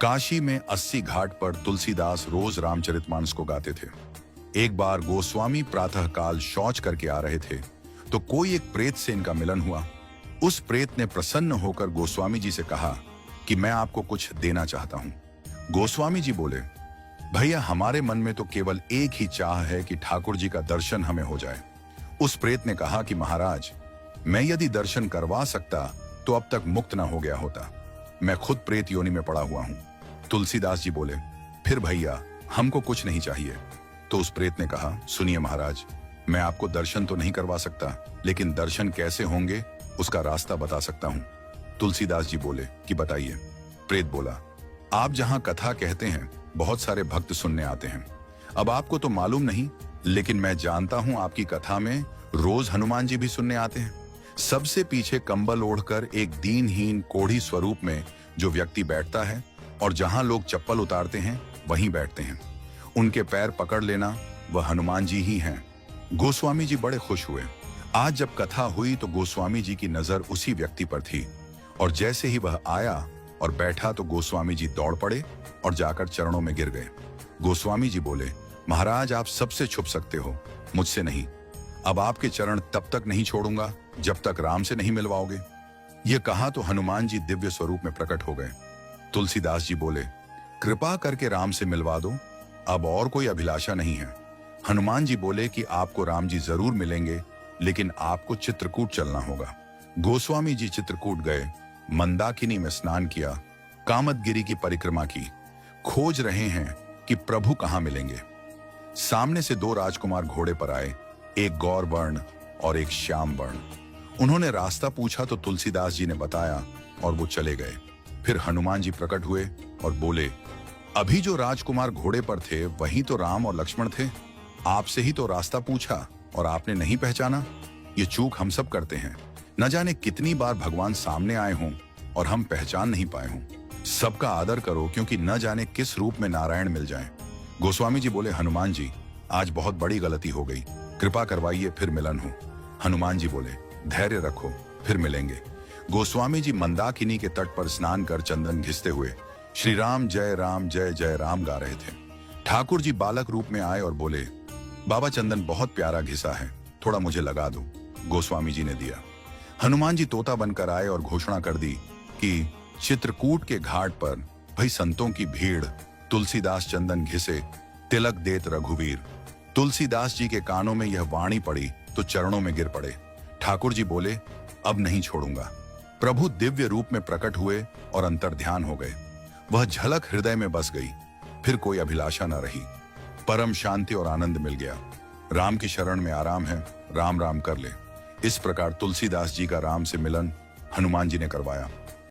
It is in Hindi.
काशी में 80 घाट पर तुलसीदास रोज रामचरितमानस को गाते थे। एक बार गोस्वामी प्रातःकाल शौच करके आ रहे थे तो कोई एक प्रेत से इनका मिलन हुआ। उस प्रेत ने प्रसन्न होकर गोस्वामी जी से कहा कि मैं आपको कुछ देना चाहता हूं। गोस्वामी जी बोले, भैया हमारे मन में तो केवल एक ही चाह है कि ठाकुर जी का दर्शन हमें हो जाए। उस प्रेत ने कहा कि महाराज, मैं यदि दर्शन करवा सकता तो अब तक मुक्त न हो गया होता। मैं खुद प्रेत योनि में पड़ा हुआ हूं। तुलसीदास जी बोले, फिर भैया हमको कुछ नहीं चाहिए। तो उस प्रेत ने कहा, सुनिए महाराज, मैं आपको दर्शन तो नहीं करवा सकता, लेकिन दर्शन कैसे होंगे उसका रास्ता बता सकता हूं। तुलसीदास जी बोले कि बताइए। प्रेत बोला, आप जहां कथा कहते हैं बहुत सारे भक्त सुनने आते हैं। अब आपको तो मालूम नहीं, लेकिन मैं जानता हूं आपकी कथा में रोज हनुमान जी भी सुनने आते हैं। सबसे पीछे कंबल ओढ़कर एक दीनहीन कोढ़ी स्वरूप में जो व्यक्ति बैठता है और जहां लोग चप्पल उतारते हैं वहीं बैठते हैं। उनके पैर पकड़ लेना वह हनुमान जी ही हैं। गोस्वामी जी बड़े खुश हुए। आज जब कथा हुई तो गोस्वामी जी की नजर उसी व्यक्ति पर थी और जैसे ही वह आया और बैठा तो गोस्वामी जी दौड़ पड़े और जाकर चरणों में गिर गए। गोस्वामी जी बोले, महाराज आप सबसे छुप सकते हो, मुझसे नहीं। अब आपके चरण तब तक नहीं छोड़ूंगा जब तक राम से नहीं मिलवाओगे। यह कहा तो हनुमान जी दिव्य स्वरूप में प्रकट हो गए। तुलसीदास जी बोले, कृपा करके राम से मिलवा दो, अब और कोई अभिलाषा नहीं है। हनुमान जी बोले कि आपको राम जी जरूर मिलेंगे, लेकिन आपको चित्रकूट चलना होगा। गोस्वामी जी चित्रकूट गए, मंदाकिनी में स्नान किया, कामदगिरी की परिक्रमा की, खोज रहे हैं कि प्रभु कहां मिलेंगे। सामने से दो राजकुमार घोड़े पर आए, एक गौर वर्ण और एक श्याम वर्ण। उन्होंने रास्ता पूछा तो तुलसीदास जी ने बताया और वो चले गए। फिर हनुमान जी प्रकट हुए और बोले, अभी जो राजकुमार घोड़े पर थे वही तो राम और लक्ष्मण थे। आपसे ही तो रास्ता पूछा और आपने नहीं पहचाना। ये चूक हम सब करते हैं। न जाने कितनी बार भगवान सामने आए हों और हम पहचान नहीं पाए हों। सबका आदर करो, क्योंकि न जाने किस रूप में नारायण मिल जाएं। गोस्वामी जी बोले, हनुमान जी आज बहुत बड़ी गलती हो गई, कृपा करवाइए फिर मिलन हो। हनुमान जी बोले, धैर्य रखो, फिर मिलेंगे। गोस्वामी जी मंदाकिनी के तट पर स्नान कर चंदन घिसते हुए श्री राम जय जय राम गा रहे थे। ठाकुर जी बालक रूप में आए और बोले, बाबा चंदन बहुत प्यारा घिसा है, थोड़ा मुझे लगा दो। गोस्वामी जी ने दिया। हनुमान जी तोता बनकर आए और घोषणा कर दी कि चित्रकूट के घाट पर भाई संतों की भीड़, तुलसीदास चंदन घिसे, तिलक देत रघुवीर। तुलसीदास जी के कानों में यह वाणी पड़ी तो चरणों में गिर पड़े। ठाकुर जी बोले, अब नहीं छोड़ूंगा। प्रभु दिव्य रूप में प्रकट हुए और अंतर्ध्यान हो गए। वह झलक हृदय में बस गई। फिर कोई अभिलाषा न रही। परम शांति और आनंद मिल गया। राम की शरण में आराम है, राम राम कर ले। इस प्रकार तुलसीदास जी का राम से मिलन हनुमान जी ने करवाया।